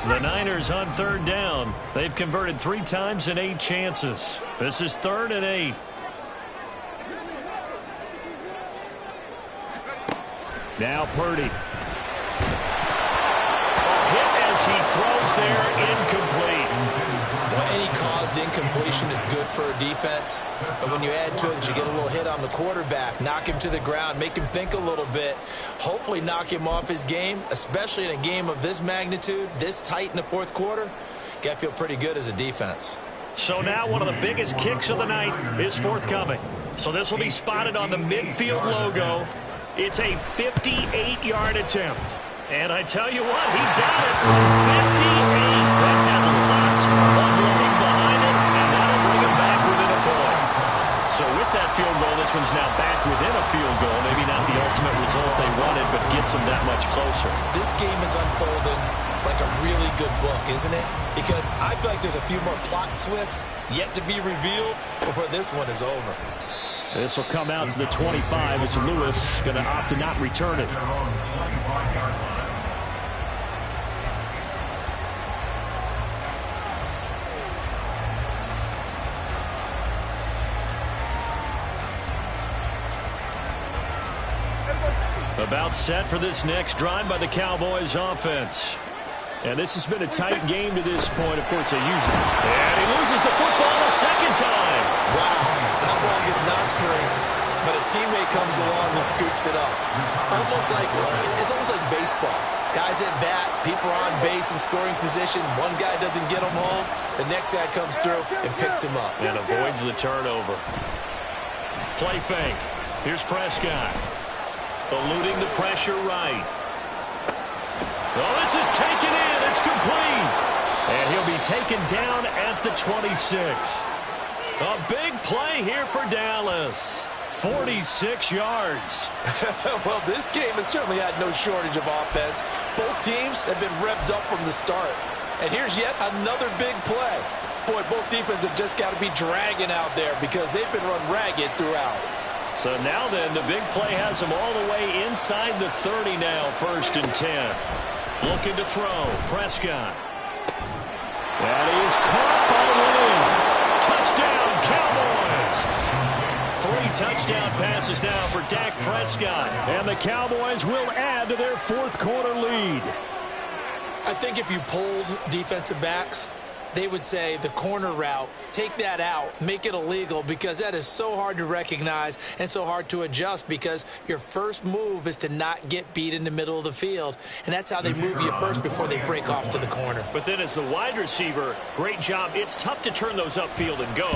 The Niners on 3rd down. They've converted 3 times in 8 chances. This is 3rd and 8. Now Purdy. He throws there, incomplete. Well, any caused incompletion is good for a defense. But when you add to it that you get a little hit on the quarterback, knock him to the ground, make him think a little bit, hopefully knock him off his game, especially in a game of this magnitude, this tight in the 4th quarter, got to feel pretty good as a defense. So now one of the biggest kicks of the night is forthcoming. So this will be spotted on the midfield logo. It's a 58-yard attempt. And I tell you what, he got it from 58. That had lots of looking behind it, and that'll bring him back within a point. So with that field goal, this one's now back within a field goal. Maybe not the ultimate result they wanted, but gets them that much closer. This game is unfolding like a really good book, isn't it? Because I feel like there's a few more plot twists yet to be revealed before this one is over. This will come out to the 25 as Lewis going to opt to not return it. About set for this next drive by the Cowboys offense. And this has been a tight game to this point. Of course, they use it. And he loses the football a second time. Wow. That ball is not free, but a teammate comes along and scoops it up. It's almost like baseball. Guys at bat, people are on base in scoring position. One guy doesn't get him home. The next guy comes through and picks him up. And avoids the turnover. Play fake. Here's Prescott. Eluding the pressure right. Oh, this is taken in. It's complete. And he'll be taken down at the 26. A big play here for Dallas. 46 yards. Well, this game has certainly had no shortage of offense. Both teams have been revved up from the start. And here's yet another big play. Boy, both defenses have just got to be dragging out there because they've been run ragged throughout. So now then, the big play has them all the way inside the 30 now, 1st and 10. Looking to throw. Prescott. That is caught by Touchdown, Williams. 3 touchdown passes now for Dak Prescott. And the Cowboys will add to their 4th quarter lead. I think if you polled defensive backs, they would say the corner route, take that out, make it illegal, because that is so hard to recognize and so hard to adjust because your first move is to not get beat in the middle of the field, and that's how they move you first before they break off to the corner. But then as the wide receiver, great job. It's tough to turn those upfield and go,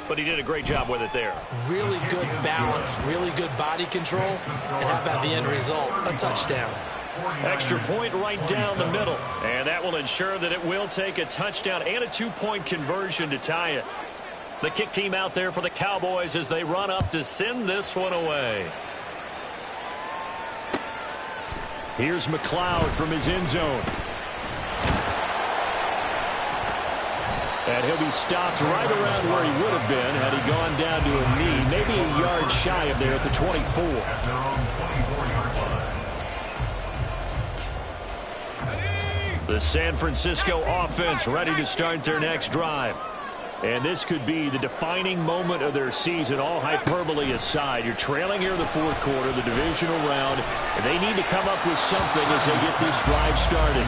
but he did a great job with it there. Really good balance, really good body control, and how about the end result? A touchdown. Extra point right down the middle. And that will ensure that it will take a touchdown and a 2-point conversion to tie it. The kick team out there for the Cowboys as they run up to send this one away. Here's McLeod from his end zone. And he'll be stopped right around where he would have been had he gone down to a knee. Maybe a yard shy of there at the 24. The San Francisco offense ready to start their next drive. And this could be the defining moment of their season, all hyperbole aside. You're trailing here in the fourth quarter, the divisional round, and they need to come up with something as they get this drive started.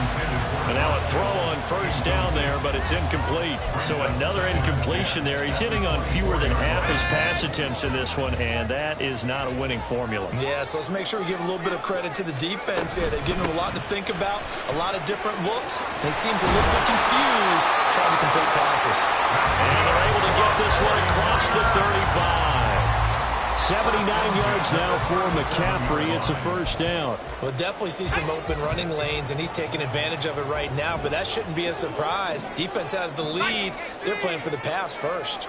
And now a throw on first down there, but it's incomplete. So another incompletion there. He's hitting on fewer than half his pass attempts in this one, and that is not a winning formula. Yeah, so let's make sure we give a little bit of credit to the defense here. They've given him a lot to think about, a lot of different looks, and he seems a little bit confused trying to complete passes. And they're able to get this one across the 35. 79 yards now for McCaffrey. It's a first down. We'll definitely see some open running lanes, and he's taking advantage of it right now, but that shouldn't be a surprise. Defense has the lead. They're playing for the pass first.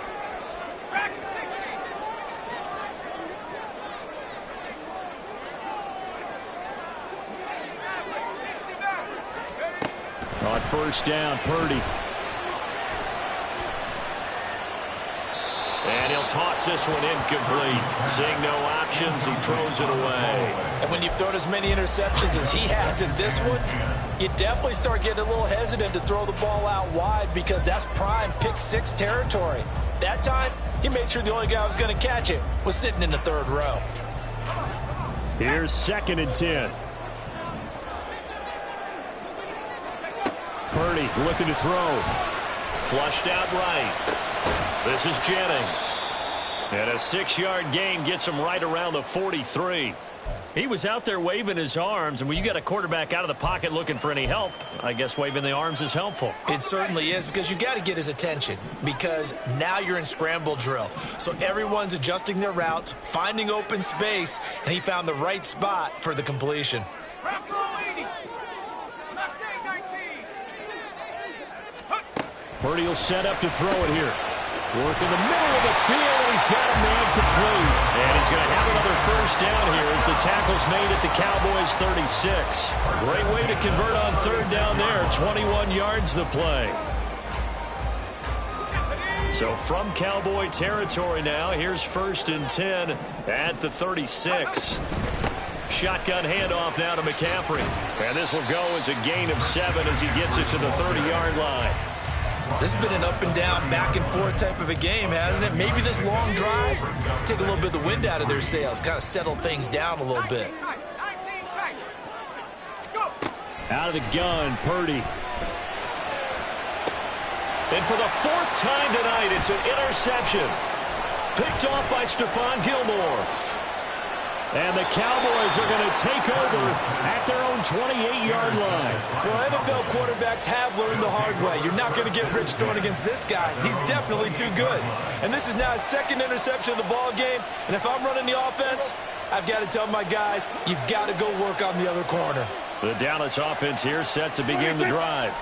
On first down, Purdy. And he'll toss this one incomplete. Seeing no options, he throws it away. And when you've thrown as many interceptions as he has in this one, you definitely start getting a little hesitant to throw the ball out wide because that's prime pick six territory. That time, he made sure the only guy who was going to catch it was sitting in the third row. Here's 2nd and 10. Purdy looking to throw. Flushed out right. This is Jennings. And a 6-yard gain gets him right around the 43. He was out there waving his arms, and when you got a quarterback out of the pocket looking for any help, I guess waving the arms is helpful. It certainly is, because you got to get his attention, because now you're in scramble drill. So everyone's adjusting their routes, finding open space, and he found the right spot for the completion. Purdy will set up to throw it here. Work in the middle of the field, and he's got a man complete. And he's going to have another first down here as the tackle's made at the Cowboys 36. Great way to convert on third down there. 21 yards the play. So from Cowboy territory now, here's 1st and 10 at the 36. Shotgun handoff now to McCaffrey. And this will go as a gain of 7 as he gets it to the 30-yard line. This has been an up-and-down, back-and-forth type of a game, hasn't it? Maybe this long drive take a little bit of the wind out of their sails, kind of settle things down a little bit. Out of the gun, Purdy. And for the 4th time tonight, it's an interception. Picked off by Stephon Gilmore. And the Cowboys are going to take over at their own 28-yard line. Well, NFL quarterbacks have learned the hard way. You're not going to get rich throwing against this guy. He's definitely too good. And this is now his 2nd interception of the ball game. And if I'm running the offense, I've got to tell my guys, you've got to go work on the other corner. The Dallas offense here set to begin the drive.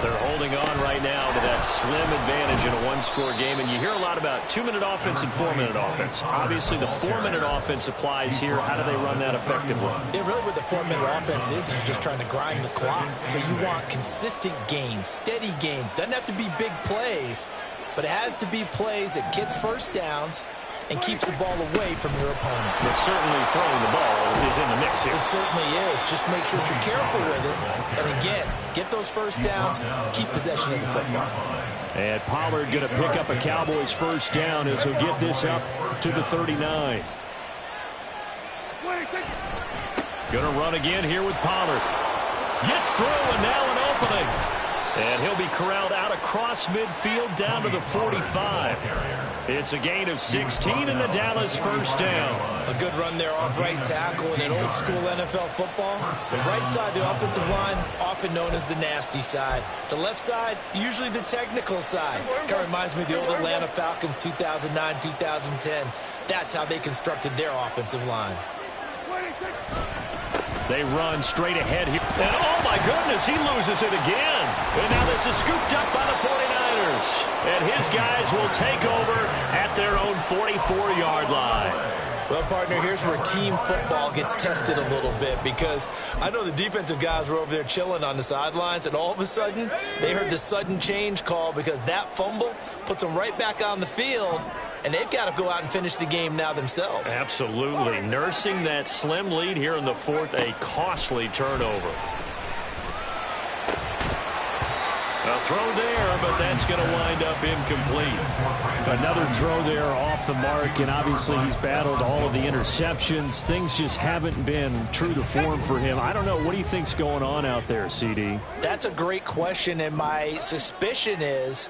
They're holding on right now to that slim advantage in a one-score game. And you hear a lot about 2-minute offense and 4-minute offense. Obviously, the 4-minute offense applies here. How do they run that effectively? Yeah, really what the 4-minute offense is you're just trying to grind the clock. So you want consistent gains, steady gains. Doesn't have to be big plays, but it has to be plays that gets first downs and keeps the ball away from your opponent. But certainly throwing the ball is in the mix here. It certainly is. Just make sure that you're careful with it. And again, get those first downs, keep possession of the football. And Pollard going to pick up a Cowboys first down as he'll get this up to the 39. Going to run again here with Pollard. Gets through and now an opening. And he'll be corralled out across midfield down to the 45. It's a gain of 16 in the Dallas first down. A good run there off right tackle in an old school NFL football. The right side of the offensive line, often known as the nasty side. The left side, usually the technical side. Kind of reminds me of the old Atlanta Falcons 2009, 2010. That's how they constructed their offensive line. They run straight ahead here. And oh my goodness, he loses it again. And now this is scooped up by the 49ers. And his guys will take over at their own 44-yard line. Well, partner, here's where team football gets tested a little bit, because I know the defensive guys were over there chilling on the sidelines, and all of a sudden, they heard the sudden change call because that fumble puts them right back on the field, and they've got to go out and finish the game now themselves. Absolutely. Nursing that slim lead here in the 4th, a costly turnover. throw there, but that's going to wind up incomplete. Another throw there off the mark, and obviously he's battled all of the interceptions. Things just haven't been true to form for him. I don't know. What do you think's going on out there, CD? That's a great question, and my suspicion is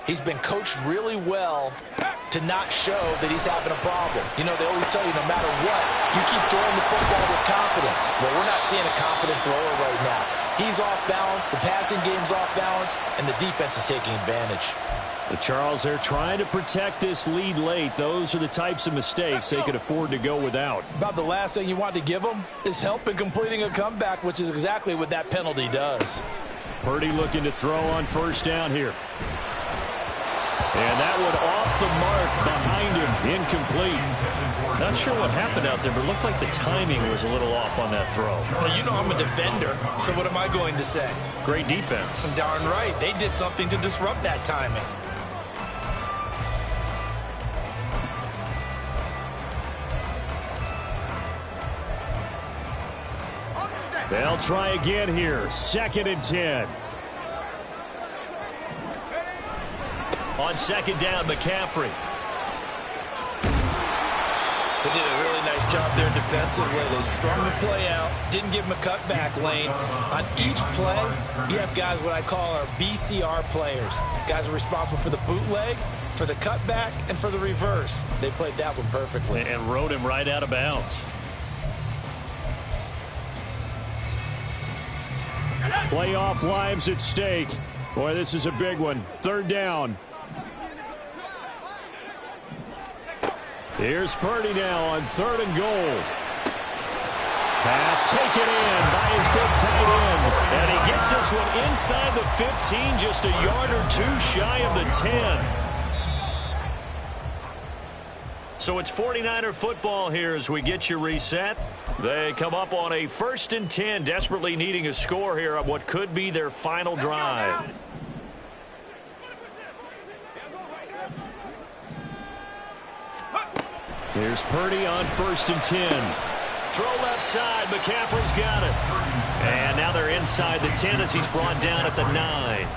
he's been coached really well to not show that he's having a problem. You know, they always tell you no matter what, you keep throwing the football with confidence. Well, we're not seeing a confident thrower right now. He's off balance, the passing game's off balance, and the defense is taking advantage. Charles, they're trying to protect this lead late. Those are the types of mistakes they could afford to go without. About the last thing you want to give them is help in completing a comeback, which is exactly what that penalty does. Purdy looking to throw on first down here. And that one off the mark behind him, incomplete. Not sure what happened out there, but it looked like the timing was a little off on that throw. Well, you know I'm a defender, so what am I going to say? Great defense. Darn right. They did something to disrupt that timing. They'll try again here. 2nd and 10. On 2nd down, McCaffrey. They did a really nice job there defensively. They strung the play out, didn't give him a cutback lane. On each play, you have guys what I call our BCR players. Guys are responsible for the bootleg, for the cutback, and for the reverse. They played that one perfectly. And rode him right out of bounds. Playoff lives at stake. Boy, this is a big one. 3rd down. Here's Purdy now on 3rd and goal. Pass taken in by his big tight end. And he gets this one inside the 15, just a yard or two shy of the 10. So it's 49er football here as we get you reset. They come up on a 1st and 10, desperately needing a score here on what could be their final drive. Here's Purdy on 1st and 10. Throw left side. McCaffrey's got it. And now they're inside the 10 as he's brought down at the 9.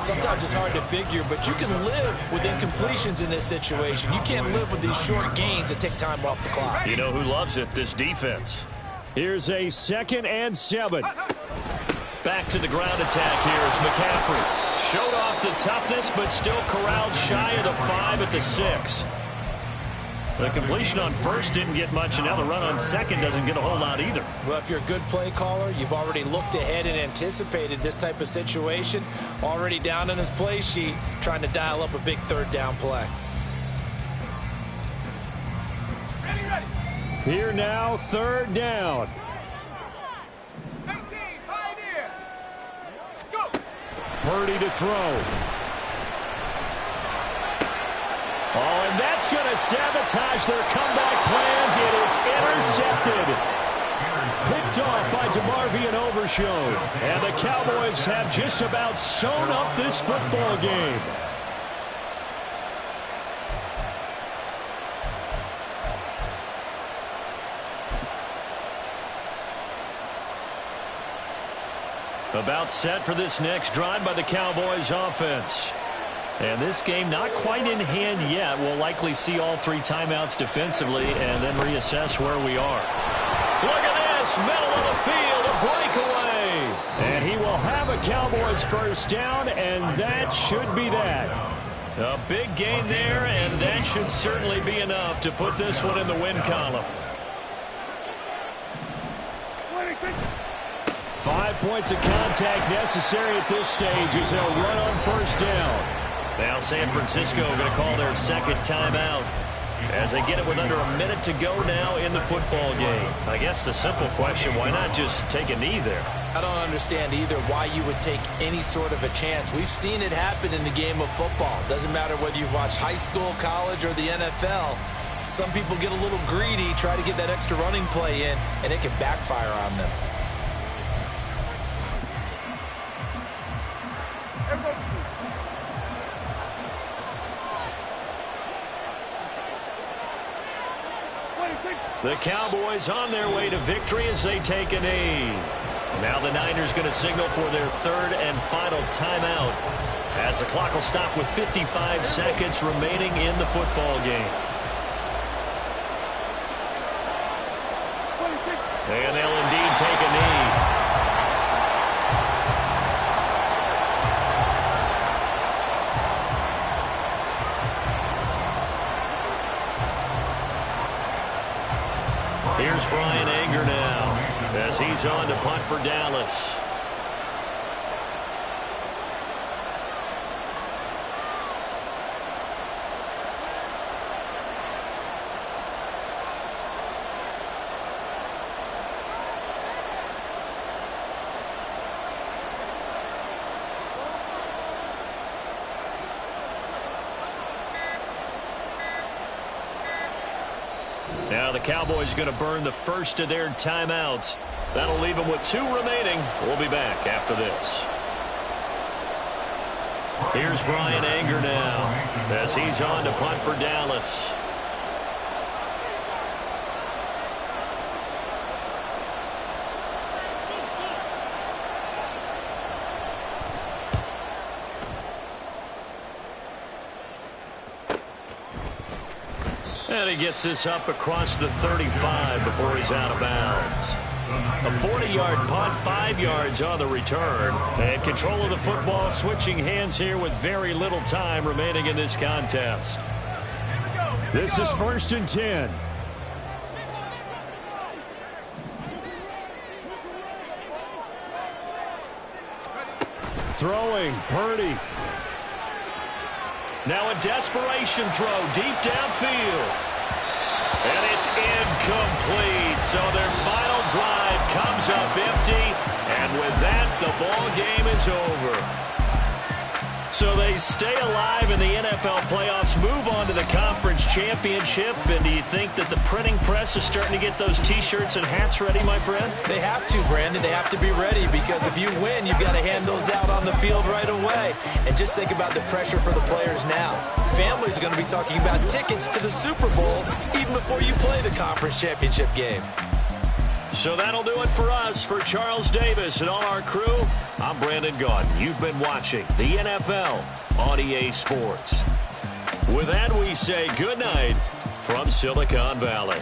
Sometimes it's hard to figure, but you can live with incompletions in this situation. You can't live with these short gains that take time off the clock. You know who loves it? This defense. Here's a 2nd and 7. Back to the ground attack here. It's McCaffrey. Showed off the toughness, but still corralled shy of the 5 at the 6. The completion on 1st didn't get much, and now the run on 2nd doesn't get a whole lot either. Well, if you're a good play caller, you've already looked ahead and anticipated this type of situation. Already down in his play sheet, trying to dial up a big 3rd down play. Here now, 3rd down. 18, Pioneer. Go. Purdy to throw. Oh, and that's going to sabotage their comeback plans. It is intercepted. Picked off by DeMarvion Overshown. And the Cowboys have just about sewn up this football game. About set for this next drive by the Cowboys offense. And this game not quite in hand yet. We'll likely see all 3 timeouts defensively and then reassess where we are. Look at this. Middle of the field. A breakaway. And he will have a Cowboys 1st down, and that should be that. A big gain there, and that should certainly be enough to put this one in the win column. 5 points of contact necessary at this stage as they'll run on 1st down. Now San Francisco going to call their 2nd timeout as they get it with under a minute to go now in the football game. I guess the simple question, why not just take a knee there? I don't understand either why you would take any sort of a chance. We've seen it happen in the game of football. Doesn't matter whether you've watched high school, college, or the NFL. Some people get a little greedy, try to get that extra running play in, and it can backfire on them. The Cowboys on their way to victory as they take a knee. Now the Niners going to signal for their third and final timeout as the clock will stop with 55 seconds remaining in the football game. And they'll indeed take a knee. Here's Brian Anger now as he's on to punt for Dallas. Now the Cowboys going to burn the first of their timeouts. That'll leave them with 2 remaining. We'll be back after this. Here's Brian Anger now as he's on to punt for Dallas. And he gets this up across the 35 before he's out of bounds. A 40-yard punt, 5 yards on the return. And control of the football switching hands here with very little time remaining in this contest. This is 1st and 10. Throwing, Purdy. Now a desperation throw deep downfield. And it's incomplete. So their final drive comes up empty. And with that, the ball game is over. So they stay alive in the NFL playoffs, move on to the conference championship. And do you think that the printing press is starting to get those T-shirts and hats ready, my friend? They have to, Brandon. They have to be ready because if you win, you've got to hand those out on the field right away. And just think about the pressure for the players now. Families are going to be talking about tickets to the Super Bowl even before you play the conference championship game. So that'll do it for us. For Charles Davis and all our crew, I'm Brandon Gaudin. You've been watching the NFL on EA Sports. With that, we say good night from Silicon Valley.